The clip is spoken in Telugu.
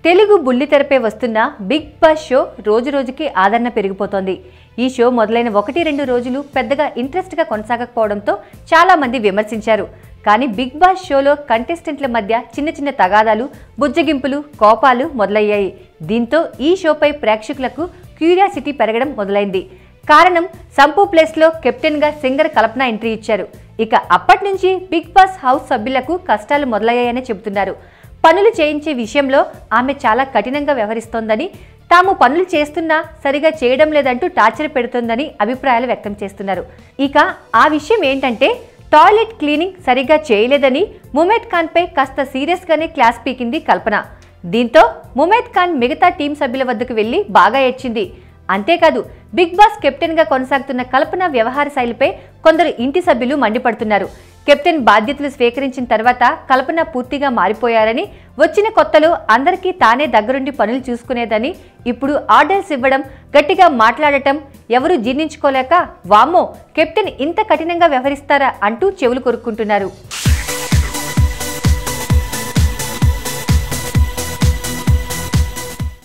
తెలుగు బుల్లితెరపై వస్తున్న బిగ్ బాస్ షో రోజురోజుకి ఆదరణ పెరిగిపోతోంది. ఈ షో మొదలైన 1-2 రోజులు పెద్దగా ఇంట్రెస్ట్గా కొనసాగకపోవడంతో చాలా మంది విమర్శించారు. కానీ బిగ్ బాస్ షోలో కంటెస్టెంట్ల మధ్య చిన్న చిన్న తగాదాలు, బుజ్జగింపులు, కోపాలు మొదలయ్యాయి. దీంతో ఈ షోపై ప్రేక్షకులకు క్యూరియాసిటీ పెరగడం మొదలైంది. కారణం సంపు ప్లేస్లో కెప్టెన్గా సింగర్ కల్పన ఎంట్రీ ఇచ్చారు. ఇక అప్పటి నుంచి బిగ్ బాస్ హౌస్ సభ్యులకు కష్టాలు మొదలయ్యాయని చెబుతున్నారు. పనులు చేయించే విషయంలో ఆమె చాలా కఠినంగా వ్యవహరిస్తోందని, తాము పనులు చేస్తున్నా సరిగా చేయడం లేదంటూ టార్చర్ పెడుతోందని అభిప్రాయాలు వ్యక్తం చేస్తున్నారు. ఇక ఆ విషయం ఏంటంటే టాయిలెట్ క్లీనింగ్ సరిగా చేయలేదని ముమైత్ ఖాన్పై కాస్త సీరియస్గానే క్లాస్ పీకింది కల్పన. దీంతో ముమైత్ ఖాన్ మిగతా టీం సభ్యుల వద్దకు వెళ్లి బాగా ఏడ్చింది. అంతేకాదు బిగ్ బాస్ కెప్టెన్గా కొనసాగుతున్న కల్పన వ్యవహార శైలిపై కొందరు ఇంటి సభ్యులు మండిపడుతున్నారు. కెప్టెన్ బాధ్యతలు స్వీకరించిన తర్వాత కల్పన పూర్తిగా మారిపోయారని, వచ్చిన కొత్తలో అందరికీ తానే దగ్గరుండి పనులు చూసుకునేదని, ఇప్పుడు ఆర్డర్స్ ఇవ్వడం, గట్టిగా మాట్లాడటం ఎవరూ జీర్ణించుకోలేక వామ్మో కెప్టెన్ ఇంత కఠినంగా వ్యవహరిస్తారా అంటూ చెవులు కొరుక్కుంటున్నారు.